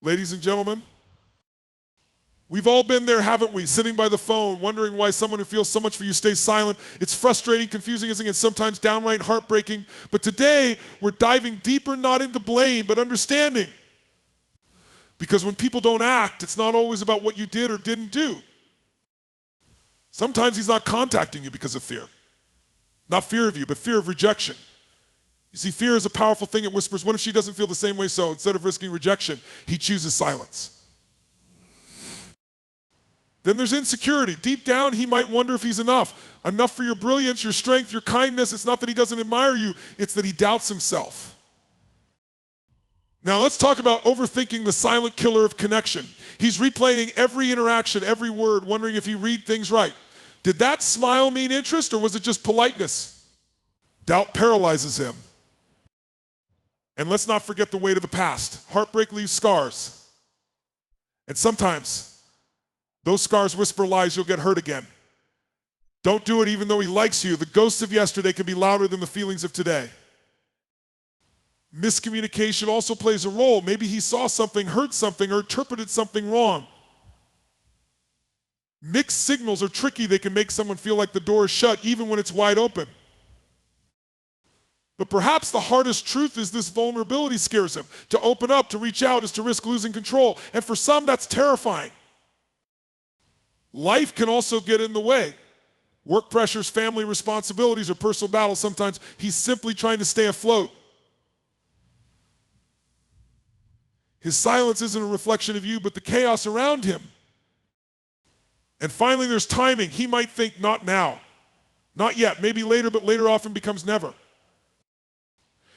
Ladies and gentlemen, we've all been there, haven't we? Sitting by the phone, wondering why someone who feels so much for you stays silent. It's frustrating, confusing, and sometimes downright heartbreaking. But today, we're diving deeper, not into blame, but understanding. Because when people don't act, it's not always about what you did or didn't do. Sometimes he's not contacting you because of fear. Not fear of you, but fear of rejection. You see, fear is a powerful thing. It whispers, what if she doesn't feel the same way? So instead of risking rejection, he chooses silence. Then there's insecurity. Deep down, he might wonder if he's enough. Enough for your brilliance, your strength, your kindness. It's not that he doesn't admire you, it's that he doubts himself. Now let's talk about overthinking, the silent killer of connection. He's replaying every interaction, every word, wondering if he read things right. Did that smile mean interest, or was it just politeness? Doubt paralyzes him. And let's not forget the weight of the past. Heartbreak leaves scars. And sometimes, those scars whisper lies, you'll get hurt again. Don't do it even though he likes you. The ghosts of yesterday can be louder than the feelings of today. Miscommunication also plays a role. Maybe he saw something, heard something, or interpreted something wrong. Mixed signals are tricky. They can make someone feel like the door is shut even when it's wide open. But perhaps the hardest truth is this vulnerability scares him. To open up, to reach out, is to risk losing control. And for some, that's terrifying. Life can also get in the way. Work pressures, family responsibilities, or personal battles. Sometimes he's simply trying to stay afloat. His silence isn't a reflection of you, but the chaos around him. And finally, there's timing. He might think, not now. Not yet. Maybe later, but later often becomes never.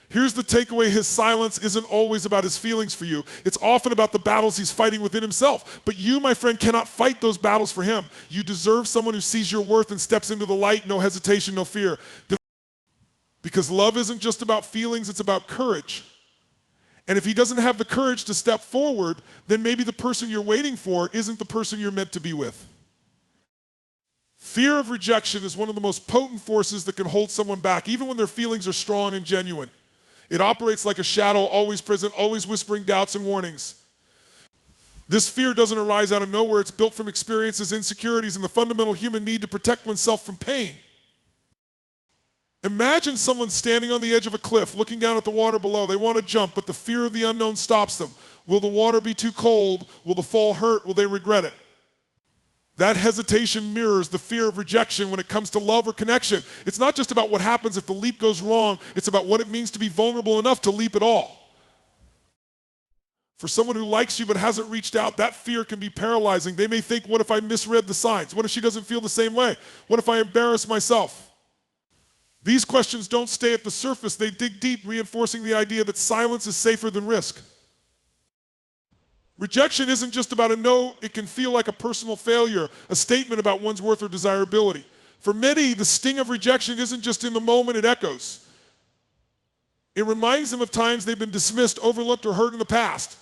Here's the takeaway. His silence isn't always about his feelings for you. It's often about the battles he's fighting within himself. But you, my friend, cannot fight those battles for him. You deserve someone who sees your worth and steps into the light. No hesitation, no fear. Because love isn't just about feelings, it's about courage. And if he doesn't have the courage to step forward, then maybe the person you're waiting for isn't the person you're meant to be with. Fear of rejection is one of the most potent forces that can hold someone back, even when their feelings are strong and genuine. It operates like a shadow, always present, always whispering doubts and warnings. This fear doesn't arise out of nowhere. It's built from experiences, insecurities, and the fundamental human need to protect oneself from pain. Imagine someone standing on the edge of a cliff, looking down at the water below. They want to jump, but the fear of the unknown stops them. Will the water be too cold? Will the fall hurt? Will they regret it? That hesitation mirrors the fear of rejection when it comes to love or connection. It's not just about what happens if the leap goes wrong. It's about what it means to be vulnerable enough to leap at all. For someone who likes you but hasn't reached out, that fear can be paralyzing. They may think, what if I misread the signs? What if she doesn't feel the same way? What if I embarrass myself? These questions don't stay at the surface. They dig deep, reinforcing the idea that silence is safer than risk. Rejection isn't just about a no. It can feel like a personal failure, a statement about one's worth or desirability. For many, the sting of rejection isn't just in the moment, it echoes. It reminds them of times they've been dismissed, overlooked, or hurt in the past.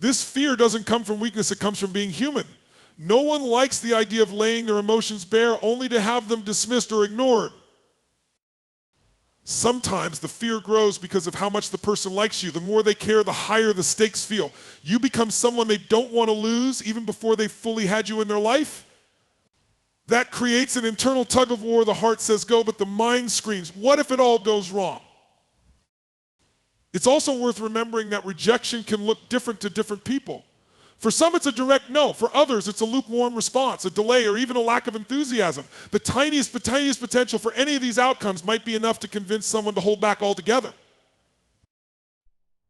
This fear doesn't come from weakness, it comes from being human. No one likes the idea of laying their emotions bare only to have them dismissed or ignored. Sometimes the fear grows because of how much the person likes you. The more they care, the higher the stakes feel. You become someone they don't want to lose even before they fully had you in their life. That creates an internal tug of war. The heart says go, but the mind screams, what if it all goes wrong? It's also worth remembering that rejection can look different to different people. For some, it's a direct no. For others, it's a lukewarm response, a delay, or even a lack of enthusiasm. The tiniest potential for any of these outcomes might be enough to convince someone to hold back altogether.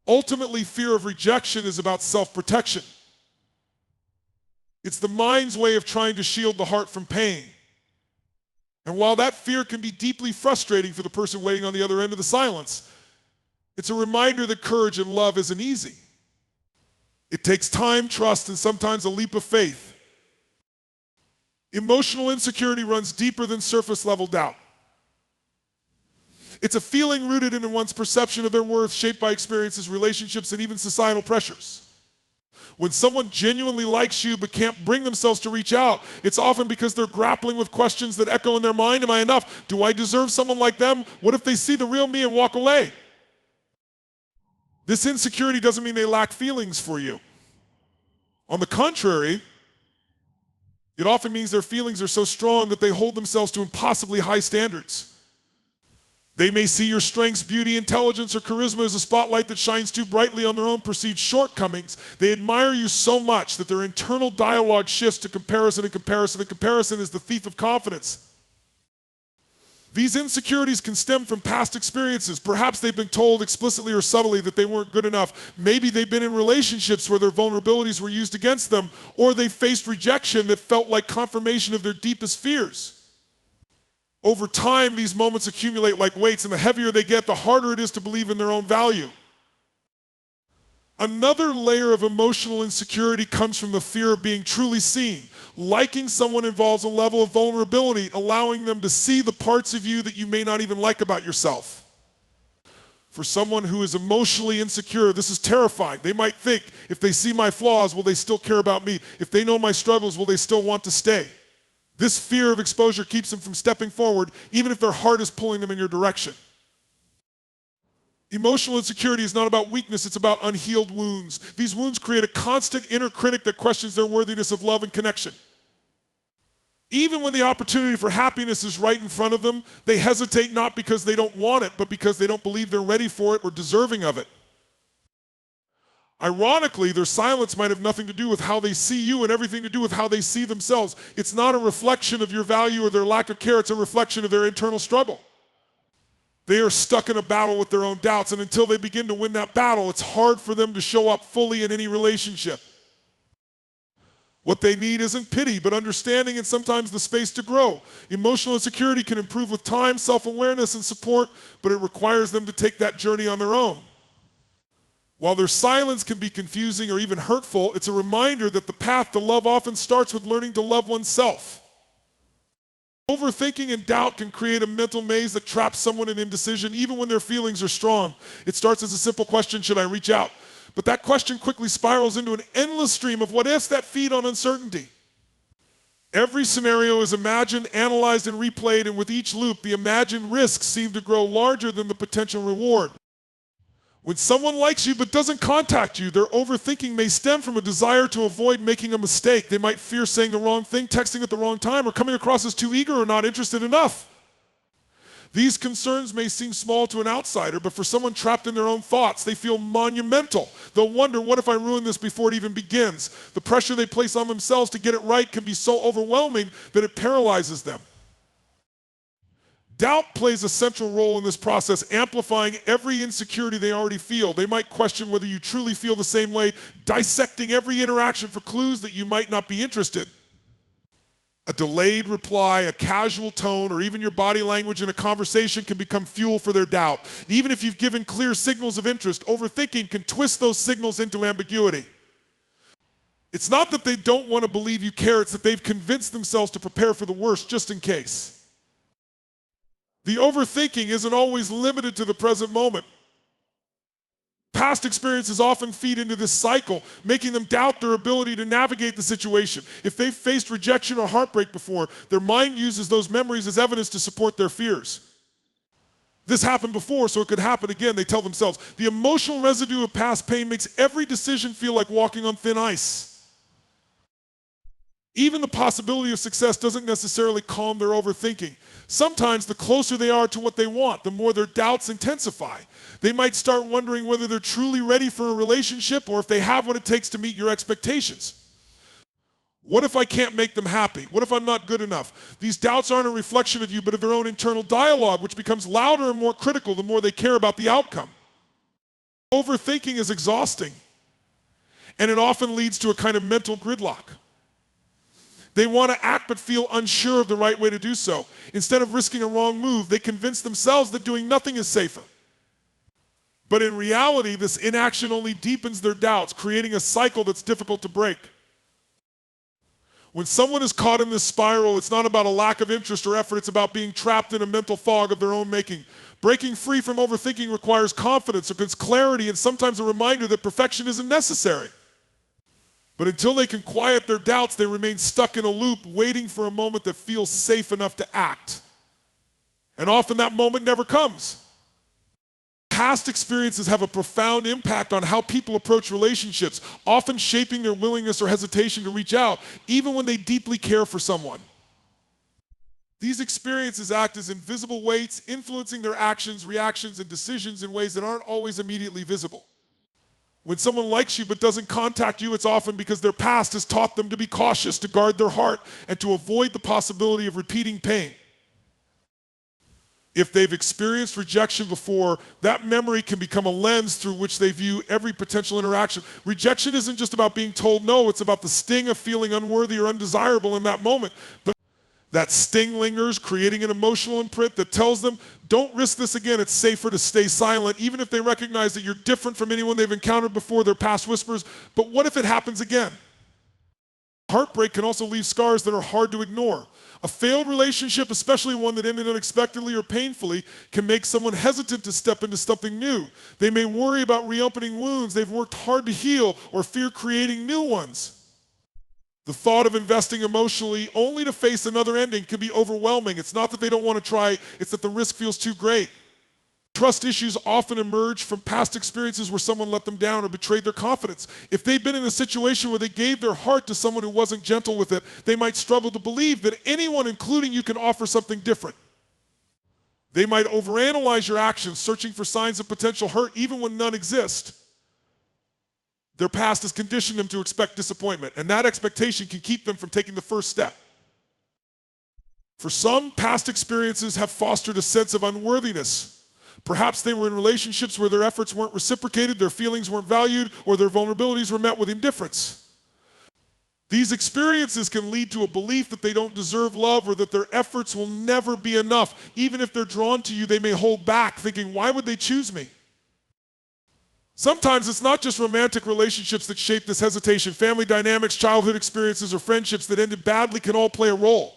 Ultimately, fear of rejection is about self-protection. It's the mind's way of trying to shield the heart from pain. And while that fear can be deeply frustrating for the person waiting on the other end of the silence, it's a reminder that courage and love isn't easy. It takes time, trust, and sometimes a leap of faith. Emotional insecurity runs deeper than surface-level doubt. It's a feeling rooted in one's perception of their worth, shaped by experiences, relationships, and even societal pressures. When someone genuinely likes you but can't bring themselves to reach out, it's often because they're grappling with questions that echo in their mind. Am I enough? Do I deserve someone like them? What if they see the real me and walk away? This insecurity doesn't mean they lack feelings for you. On the contrary, it often means their feelings are so strong that they hold themselves to impossibly high standards. They may see your strengths, beauty, intelligence, or charisma as a spotlight that shines too brightly on their own perceived shortcomings. They admire you so much that their internal dialogue shifts to comparison and comparison, and comparison is the thief of confidence. These insecurities can stem from past experiences. Perhaps they've been told explicitly or subtly that they weren't good enough. Maybe they've been in relationships where their vulnerabilities were used against them, or they faced rejection that felt like confirmation of their deepest fears. Over time, these moments accumulate like weights, and the heavier they get, the harder it is to believe in their own value. Another layer of emotional insecurity comes from the fear of being truly seen. Liking someone involves a level of vulnerability, allowing them to see the parts of you that you may not even like about yourself. For someone who is emotionally insecure, this is terrifying. They might think, if they see my flaws, will they still care about me? If they know my struggles, will they still want to stay? This fear of exposure keeps them from stepping forward, even if their heart is pulling them in your direction. Emotional insecurity is not about weakness, it's about unhealed wounds. These wounds create a constant inner critic that questions their worthiness of love and connection. Even when the opportunity for happiness is right in front of them, they hesitate not because they don't want it, but because they don't believe they're ready for it or deserving of it. Ironically, their silence might have nothing to do with how they see you and everything to do with how they see themselves. It's not a reflection of your value or their lack of care, it's a reflection of their internal struggle. They are stuck in a battle with their own doubts, and until they begin to win that battle, it's hard for them to show up fully in any relationship. What they need isn't pity, but understanding and sometimes the space to grow. Emotional insecurity can improve with time, self-awareness, and support, but it requires them to take that journey on their own. While their silence can be confusing or even hurtful, it's a reminder that the path to love often starts with learning to love oneself. Overthinking and doubt can create a mental maze that traps someone in indecision even when their feelings are strong. It starts as a simple question, should I reach out? But that question quickly spirals into an endless stream of what ifs that feed on uncertainty. Every scenario is imagined, analyzed, and replayed, and with each loop, the imagined risks seem to grow larger than the potential reward. When someone likes you but doesn't contact you, their overthinking may stem from a desire to avoid making a mistake. They might fear saying the wrong thing, texting at the wrong time, or coming across as too eager or not interested enough. These concerns may seem small to an outsider, but for someone trapped in their own thoughts, they feel monumental. They'll wonder, what if I ruin this before it even begins? The pressure they place on themselves to get it right can be so overwhelming that it paralyzes them. Doubt plays a central role in this process, amplifying every insecurity they already feel. They might question whether you truly feel the same way, dissecting every interaction for clues that you might not be interested. A delayed reply, a casual tone, or even your body language in a conversation can become fuel for their doubt. Even if you've given clear signals of interest, overthinking can twist those signals into ambiguity. It's not that they don't want to believe you care, it's that they've convinced themselves to prepare for the worst just in case. The overthinking isn't always limited to the present moment. Past experiences often feed into this cycle, making them doubt their ability to navigate the situation. If they've faced rejection or heartbreak before, their mind uses those memories as evidence to support their fears. This happened before, so it could happen again, they tell themselves. The emotional residue of past pain makes every decision feel like walking on thin ice. Even the possibility of success doesn't necessarily calm their overthinking. Sometimes the closer they are to what they want, the more their doubts intensify. They might start wondering whether they're truly ready for a relationship or if they have what it takes to meet your expectations. What if I can't make them happy? What if I'm not good enough? These doubts aren't a reflection of you, but of their own internal dialogue, which becomes louder and more critical the more they care about the outcome. Overthinking is exhausting, and it often leads to a kind of mental gridlock. They want to act but feel unsure of the right way to do so. Instead of risking a wrong move, they convince themselves that doing nothing is safer. But in reality, this inaction only deepens their doubts, creating a cycle that's difficult to break. When someone is caught in this spiral, it's not about a lack of interest or effort, it's about being trapped in a mental fog of their own making. Breaking free from overthinking requires confidence, requires clarity, and sometimes a reminder that perfection isn't necessary. But until they can quiet their doubts, they remain stuck in a loop, waiting for a moment that feels safe enough to act. And often that moment never comes. Past experiences have a profound impact on how people approach relationships, often shaping their willingness or hesitation to reach out, even when they deeply care for someone. These experiences act as invisible weights, influencing their actions, reactions, and decisions in ways that aren't always immediately visible. When someone likes you but doesn't contact you, it's often because their past has taught them to be cautious, to guard their heart, and to avoid the possibility of repeating pain. If they've experienced rejection before, that memory can become a lens through which they view every potential interaction. Rejection isn't just about being told no, it's about the sting of feeling unworthy or undesirable in that moment. But that sting lingers, creating an emotional imprint that tells them, don't risk this again, it's safer to stay silent, even if they recognize that you're different from anyone they've encountered before. Their past whispers, but what if it happens again? Heartbreak can also leave scars that are hard to ignore. A failed relationship, especially one that ended unexpectedly or painfully, can make someone hesitant to step into something new. They may worry about reopening wounds they've worked hard to heal, or fear creating new ones. The thought of investing emotionally only to face another ending can be overwhelming. It's not that they don't want to try, it's that the risk feels too great. Trust issues often emerge from past experiences where someone let them down or betrayed their confidence. If they've been in a situation where they gave their heart to someone who wasn't gentle with it, they might struggle to believe that anyone, including you, can offer something different. They might overanalyze your actions, searching for signs of potential hurt even when none exist. Their past has conditioned them to expect disappointment, and that expectation can keep them from taking the first step. For some, past experiences have fostered a sense of unworthiness. Perhaps they were in relationships where their efforts weren't reciprocated, their feelings weren't valued, or their vulnerabilities were met with indifference. These experiences can lead to a belief that they don't deserve love or that their efforts will never be enough. Even if they're drawn to you, they may hold back, thinking, why would they choose me? Sometimes it's not just romantic relationships that shape this hesitation. Family dynamics, childhood experiences, or friendships that ended badly can all play a role.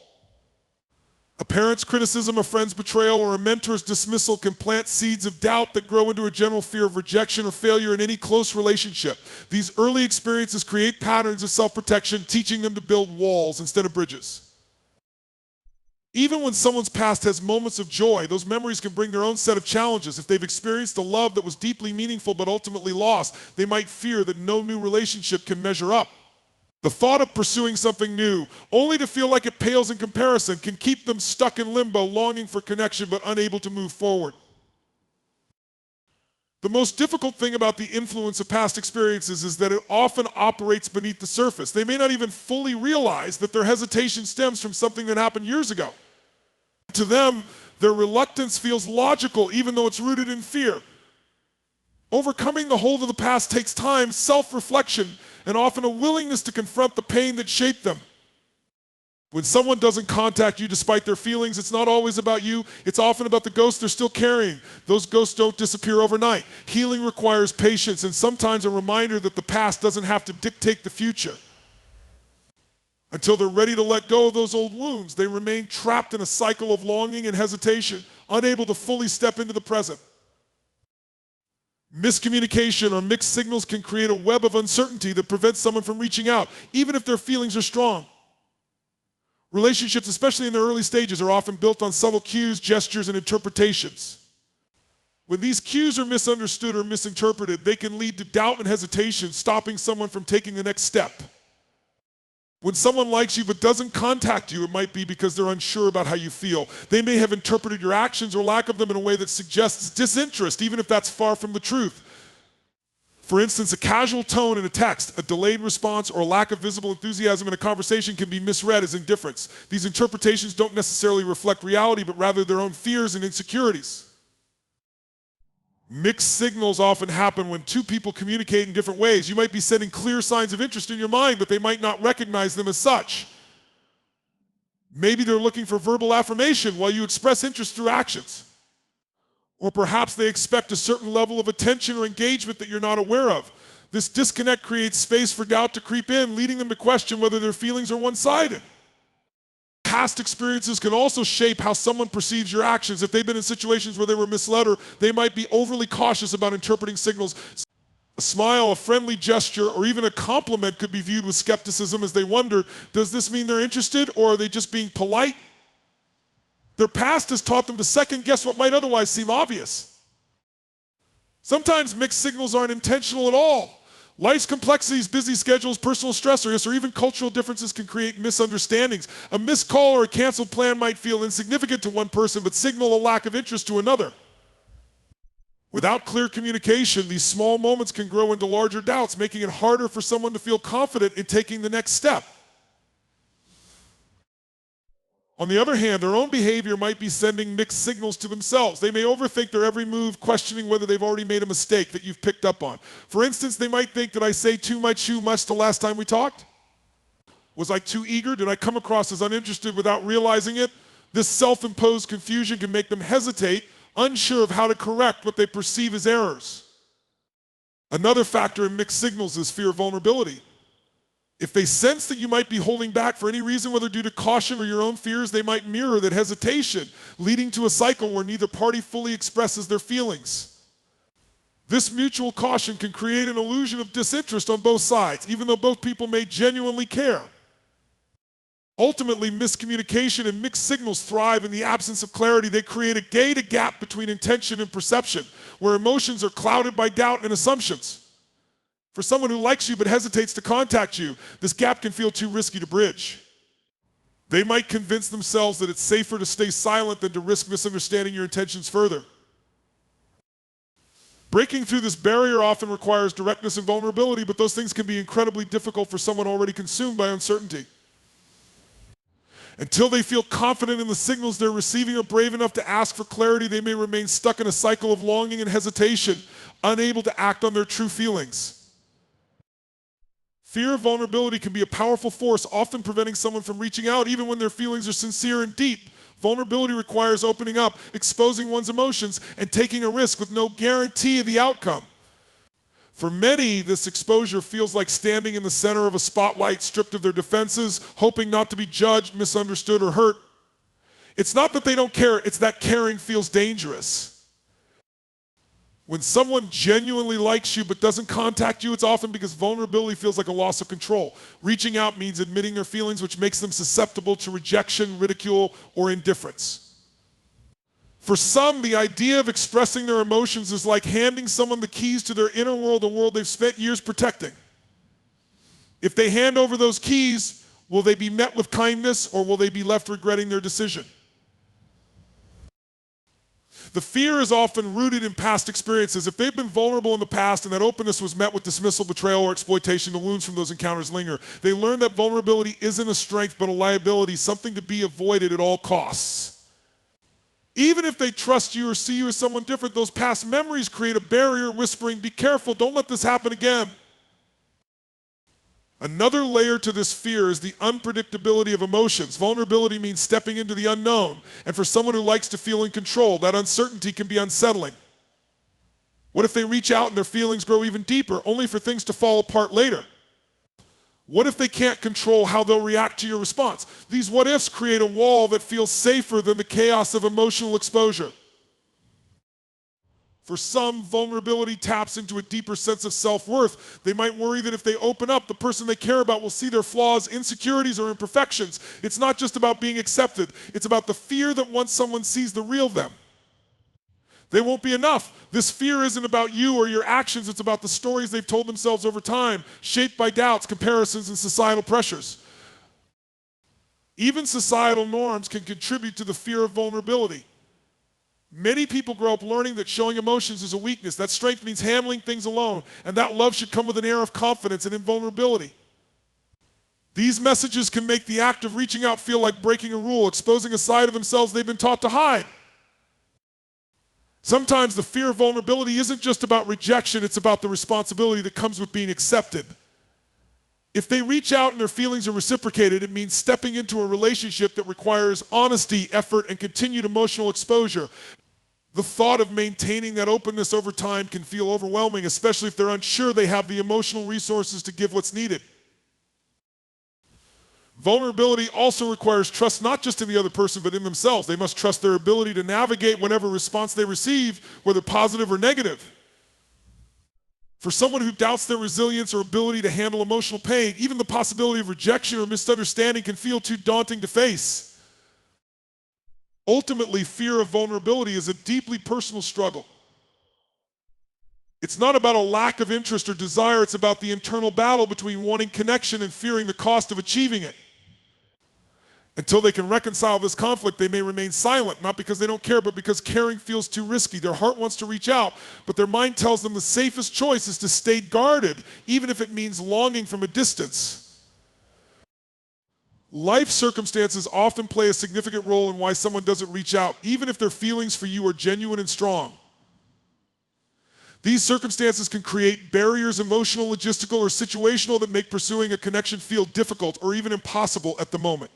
A parent's criticism, a friend's betrayal, or a mentor's dismissal can plant seeds of doubt that grow into a general fear of rejection or failure in any close relationship. These early experiences create patterns of self-protection, teaching them to build walls instead of bridges. Even when someone's past has moments of joy, those memories can bring their own set of challenges. If they've experienced a love that was deeply meaningful but ultimately lost, they might fear that no new relationship can measure up. The thought of pursuing something new, only to feel like it pales in comparison, can keep them stuck in limbo, longing for connection but unable to move forward. The most difficult thing about the influence of past experiences is that it often operates beneath the surface. They may not even fully realize that their hesitation stems from something that happened years ago. To them, their reluctance feels logical, even though it's rooted in fear. Overcoming the hold of the past takes time, self-reflection, and often a willingness to confront the pain that shaped them. When someone doesn't contact you despite their feelings, it's not always about you, it's often about the ghosts they're still carrying. Those ghosts don't disappear overnight. Healing requires patience and sometimes a reminder that the past doesn't have to dictate the future. Until they're ready to let go of those old wounds, they remain trapped in a cycle of longing and hesitation, unable to fully step into the present. Miscommunication or mixed signals can create a web of uncertainty that prevents someone from reaching out, even if their feelings are strong. Relationships, especially in their early stages, are often built on subtle cues, gestures, and interpretations. When these cues are misunderstood or misinterpreted, they can lead to doubt and hesitation, stopping someone from taking the next step. When someone likes you but doesn't contact you, it might be because they're unsure about how you feel. They may have interpreted your actions or lack of them in a way that suggests disinterest, even if that's far from the truth. For instance, a casual tone in a text, a delayed response, or a lack of visible enthusiasm in a conversation can be misread as indifference. These interpretations don't necessarily reflect reality, but rather their own fears and insecurities. Mixed signals often happen when two people communicate in different ways. You might be sending clear signs of interest in your mind, but they might not recognize them as such. Maybe they're looking for verbal affirmation while you express interest through actions. Or perhaps they expect a certain level of attention or engagement that you're not aware of. This disconnect creates space for doubt to creep in, leading them to question whether their feelings are one-sided. Past experiences can also shape how someone perceives your actions. If they've been in situations where they were misled, or they might be overly cautious about interpreting signals. A smile, a friendly gesture, or even a compliment could be viewed with skepticism as they wonder, does this mean they're interested, or are they just being polite? Their past has taught them to second guess what might otherwise seem obvious. Sometimes mixed signals aren't intentional at all. Life's complexities, busy schedules, personal stressors, or even cultural differences can create misunderstandings. A missed call or a canceled plan might feel insignificant to one person but signal a lack of interest to another. Without clear communication, these small moments can grow into larger doubts, making it harder for someone to feel confident in taking the next step. On the other hand, their own behavior might be sending mixed signals to themselves. They may overthink their every move, questioning whether they've already made a mistake that you've picked up on. For instance, they might think, did I say too much the last time we talked? Was I too eager? Did I come across as uninterested without realizing it? This self-imposed confusion can make them hesitate, unsure of how to correct what they perceive as errors. Another factor in mixed signals is fear of vulnerability. If they sense that you might be holding back for any reason, whether due to caution or your own fears, they might mirror that hesitation, leading to a cycle where neither party fully expresses their feelings. This mutual caution can create an illusion of disinterest on both sides, even though both people may genuinely care. Ultimately, miscommunication and mixed signals thrive in the absence of clarity. They create a data gap between intention and perception, where emotions are clouded by doubt and assumptions. For someone who likes you but hesitates to contact you, this gap can feel too risky to bridge. They might convince themselves that it's safer to stay silent than to risk misunderstanding your intentions further. Breaking through this barrier often requires directness and vulnerability, but those things can be incredibly difficult for someone already consumed by uncertainty. Until they feel confident in the signals they're receiving or brave enough to ask for clarity, they may remain stuck in a cycle of longing and hesitation, unable to act on their true feelings. Fear of vulnerability can be a powerful force, often preventing someone from reaching out even when their feelings are sincere and deep. Vulnerability requires opening up, exposing one's emotions, and taking a risk with no guarantee of the outcome. For many, this exposure feels like standing in the center of a spotlight, stripped of their defenses, hoping not to be judged, misunderstood, or hurt. It's not that they don't care, it's that caring feels dangerous. When someone genuinely likes you but doesn't contact you, it's often because vulnerability feels like a loss of control. Reaching out means admitting their feelings, which makes them susceptible to rejection, ridicule, or indifference. For some, the idea of expressing their emotions is like handing someone the keys to their inner world, a world they've spent years protecting. If they hand over those keys, will they be met with kindness or will they be left regretting their decision? The fear is often rooted in past experiences. If they've been vulnerable in the past and that openness was met with dismissal, betrayal, or exploitation, the wounds from those encounters linger. They learn that vulnerability isn't a strength but a liability, something to be avoided at all costs. Even if they trust you or see you as someone different, those past memories create a barrier whispering, be careful, don't let this happen again. Another layer to this fear is the unpredictability of emotions. Vulnerability means stepping into the unknown, and for someone who likes to feel in control, that uncertainty can be unsettling. What if they reach out and their feelings grow even deeper, only for things to fall apart later? What if they can't control how they'll react to your response? These what-ifs create a wall that feels safer than the chaos of emotional exposure. For some, vulnerability taps into a deeper sense of self-worth. They might worry that if they open up, the person they care about will see their flaws, insecurities, or imperfections. It's not just about being accepted. It's about the fear that once someone sees the real them, they won't be enough. This fear isn't about you or your actions. It's about the stories they've told themselves over time, shaped by doubts, comparisons, and societal pressures. Even societal norms can contribute to the fear of vulnerability. Many people grow up learning that showing emotions is a weakness, that strength means handling things alone, and that love should come with an air of confidence and invulnerability. These messages can make the act of reaching out feel like breaking a rule, exposing a side of themselves they've been taught to hide. Sometimes the fear of vulnerability isn't just about rejection, it's about the responsibility that comes with being accepted. If they reach out and their feelings are reciprocated, it means stepping into a relationship that requires honesty, effort, and continued emotional exposure. The thought of maintaining that openness over time can feel overwhelming, especially if they're unsure they have the emotional resources to give what's needed. Vulnerability also requires trust not just in the other person, but in themselves. They must trust their ability to navigate whatever response they receive, whether positive or negative. For someone who doubts their resilience or ability to handle emotional pain, even the possibility of rejection or misunderstanding can feel too daunting to face. Ultimately, fear of vulnerability is a deeply personal struggle. It's not about a lack of interest or desire, it's about the internal battle between wanting connection and fearing the cost of achieving it. Until they can reconcile this conflict, they may remain silent, not because they don't care, but because caring feels too risky. Their heart wants to reach out, but their mind tells them the safest choice is to stay guarded, even if it means longing from a distance. Life circumstances often play a significant role in why someone doesn't reach out, even if their feelings for you are genuine and strong. These circumstances can create barriers, emotional, logistical, or situational, that make pursuing a connection feel difficult or even impossible at the moment.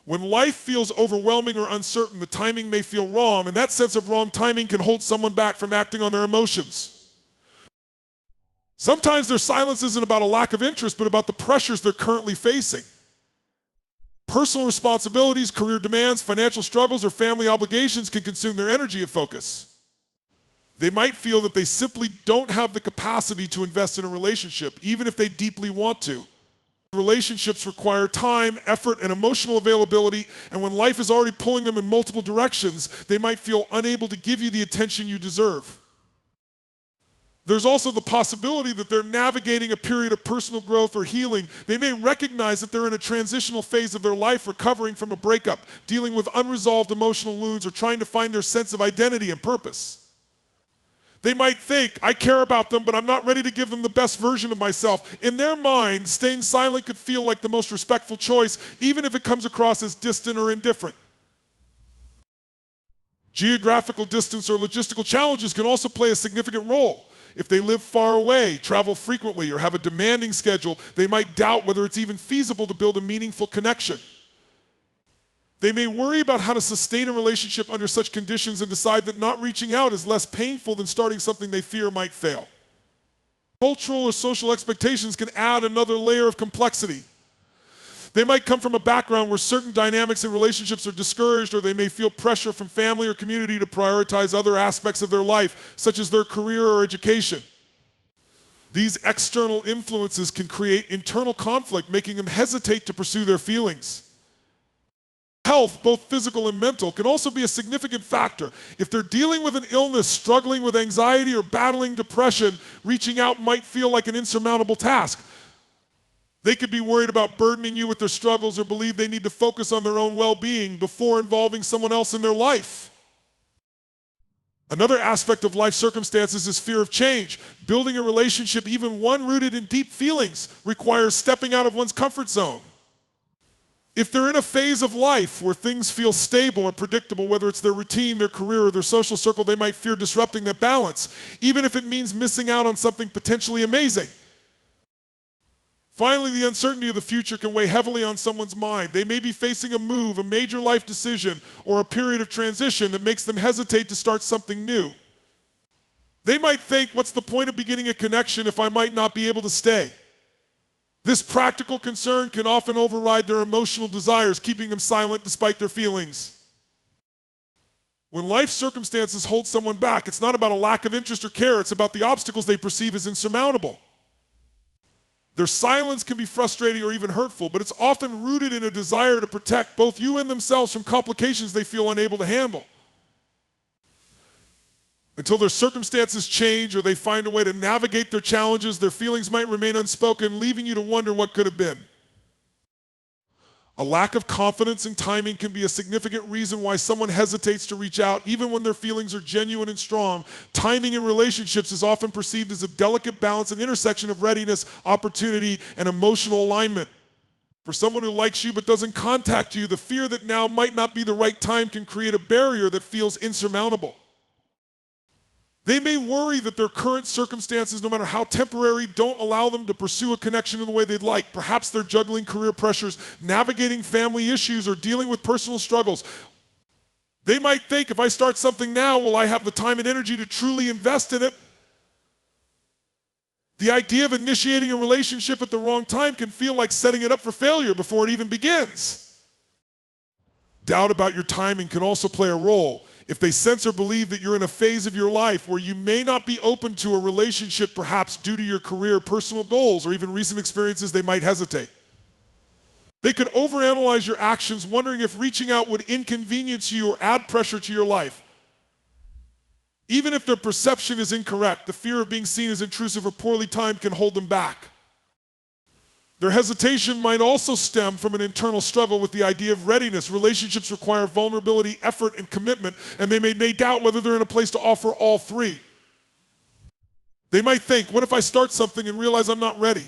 When life feels overwhelming or uncertain, the timing may feel wrong, and that sense of wrong timing can hold someone back from acting on their emotions. Sometimes their silence isn't about a lack of interest, but about the pressures they're currently facing. Personal responsibilities, career demands, financial struggles, or family obligations can consume their energy and focus. They might feel that they simply don't have the capacity to invest in a relationship, even if they deeply want to. Relationships require time, effort, and emotional availability, and when life is already pulling them in multiple directions, they might feel unable to give you the attention you deserve. There's also the possibility that they're navigating a period of personal growth or healing. They may recognize that they're in a transitional phase of their life, recovering from a breakup, dealing with unresolved emotional wounds, or trying to find their sense of identity and purpose. They might think, I care about them, but I'm not ready to give them the best version of myself. In their mind, staying silent could feel like the most respectful choice, even if it comes across as distant or indifferent. Geographical distance or logistical challenges can also play a significant role. If they live far away, travel frequently, or have a demanding schedule, they might doubt whether it's even feasible to build a meaningful connection. They may worry about how to sustain a relationship under such conditions and decide that not reaching out is less painful than starting something they fear might fail. Cultural or social expectations can add another layer of complexity. They might come from a background where certain dynamics in relationships are discouraged, or they may feel pressure from family or community to prioritize other aspects of their life, such as their career or education. These external influences can create internal conflict, making them hesitate to pursue their feelings. Health, both physical and mental, can also be a significant factor. If they're dealing with an illness, struggling with anxiety, or battling depression, reaching out might feel like an insurmountable task. They could be worried about burdening you with their struggles, or believe they need to focus on their own well-being before involving someone else in their life. Another aspect of life circumstances is fear of change. Building a relationship, even one rooted in deep feelings, requires stepping out of one's comfort zone. If they're in a phase of life where things feel stable and predictable, whether it's their routine, their career, or their social circle, they might fear disrupting that balance, even if it means missing out on something potentially amazing. Finally, the uncertainty of the future can weigh heavily on someone's mind. They may be facing a move, a major life decision, or a period of transition that makes them hesitate to start something new. They might think, what's the point of beginning a connection if I might not be able to stay? This practical concern can often override their emotional desires, keeping them silent despite their feelings. When life circumstances hold someone back, it's not about a lack of interest or care, it's about the obstacles they perceive as insurmountable. Their silence can be frustrating or even hurtful, but it's often rooted in a desire to protect both you and themselves from complications they feel unable to handle. Until their circumstances change or they find a way to navigate their challenges, their feelings might remain unspoken, leaving you to wonder what could have been. A lack of confidence in timing can be a significant reason why someone hesitates to reach out, even when their feelings are genuine and strong. Timing in relationships is often perceived as a delicate balance, an intersection of readiness, opportunity, and emotional alignment. For someone who likes you but doesn't contact you, the fear that now might not be the right time can create a barrier that feels insurmountable. They may worry that their current circumstances, no matter how temporary, don't allow them to pursue a connection in the way they'd like. Perhaps they're juggling career pressures, navigating family issues, or dealing with personal struggles. They might think, if I start something now, will I have the time and energy to truly invest in it? The idea of initiating a relationship at the wrong time can feel like setting it up for failure before it even begins. Doubt about your timing can also play a role. If they sense or believe that you're in a phase of your life where you may not be open to a relationship, perhaps due to your career, personal goals, or even recent experiences, they might hesitate. They could overanalyze your actions, wondering if reaching out would inconvenience you or add pressure to your life. Even if their perception is incorrect, the fear of being seen as intrusive or poorly timed can hold them back. Their hesitation might also stem from an internal struggle with the idea of readiness. Relationships require vulnerability, effort, and commitment, and they may doubt whether they're in a place to offer all three. They might think, what if I start something and realize I'm not ready?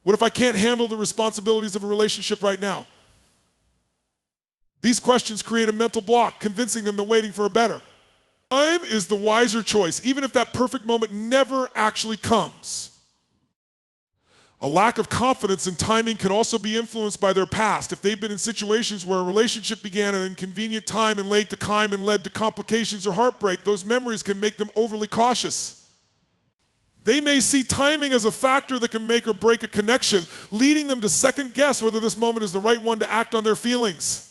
What if I can't handle the responsibilities of a relationship right now? These questions create a mental block, convincing them they're waiting for a better. Time is the wiser choice, even if that perfect moment never actually comes. A lack of confidence in timing can also be influenced by their past. If they've been in situations where a relationship began at an inconvenient time and led to complications or heartbreak, those memories can make them overly cautious. They may see timing as a factor that can make or break a connection, leading them to second guess whether this moment is the right one to act on their feelings.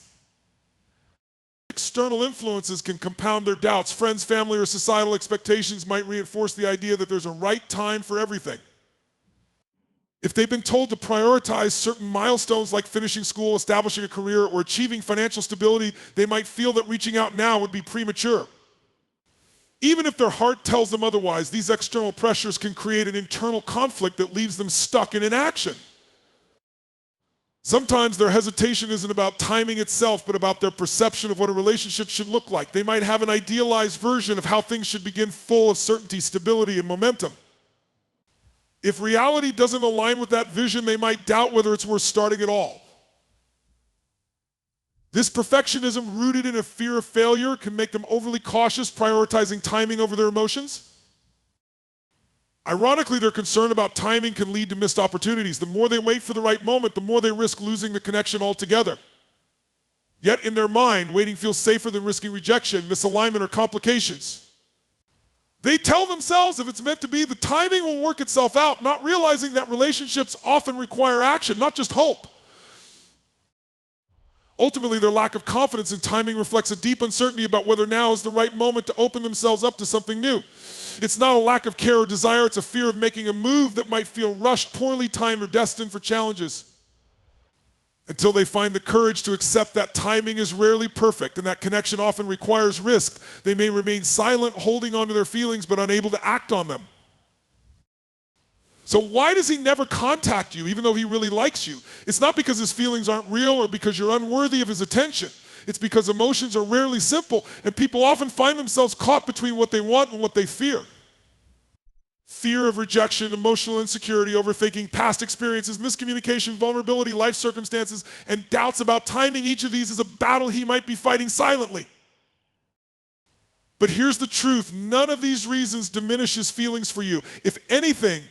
External influences can compound their doubts. Friends, family, or societal expectations might reinforce the idea that there's a right time for everything. If they've been told to prioritize certain milestones like finishing school, establishing a career, or achieving financial stability, they might feel that reaching out now would be premature. Even if their heart tells them otherwise, these external pressures can create an internal conflict that leaves them stuck in inaction. Sometimes their hesitation isn't about timing itself, but about their perception of what a relationship should look like. They might have an idealized version of how things should begin, full of certainty, stability, and momentum. If reality doesn't align with that vision, they might doubt whether it's worth starting at all. This perfectionism, rooted in a fear of failure, can make them overly cautious, prioritizing timing over their emotions. Ironically, their concern about timing can lead to missed opportunities. The more they wait for the right moment, the more they risk losing the connection altogether. Yet in their mind, waiting feels safer than risking rejection, misalignment, or complications. They tell themselves if it's meant to be, the timing will work itself out, not realizing that relationships often require action, not just hope. Ultimately, their lack of confidence in timing reflects a deep uncertainty about whether now is the right moment to open themselves up to something new. It's not a lack of care or desire, it's a fear of making a move that might feel rushed, poorly timed, or destined for challenges. Until they find the courage to accept that timing is rarely perfect and that connection often requires risk, they may remain silent, holding on to their feelings but unable to act on them. So why does he never contact you even though he really likes you? It's not because his feelings aren't real or because you're unworthy of his attention. It's because emotions are rarely simple and people often find themselves caught between what they want and what they fear. Fear of rejection, emotional insecurity, overthinking, past experiences, miscommunication, vulnerability, life circumstances, and doubts about timing. Each of these is a battle he might be fighting silently. But here's the truth. None of these reasons diminish his feelings for you. If anything,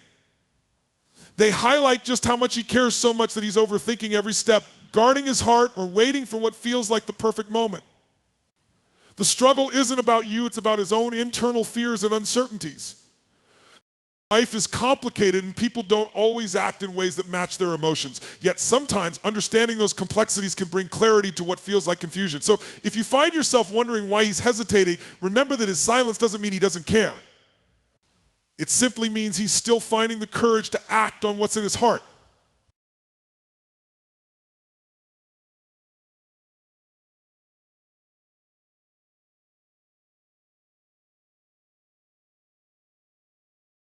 they highlight just how much he cares so much that he's overthinking every step, guarding his heart or waiting for what feels like the perfect moment. The struggle isn't about you, it's about his own internal fears and uncertainties. Life is complicated and people don't always act in ways that match their emotions. Yet sometimes understanding those complexities can bring clarity to what feels like confusion. So if you find yourself wondering why he's hesitating, remember that his silence doesn't mean he doesn't care. It simply means he's still finding the courage to act on what's in his heart.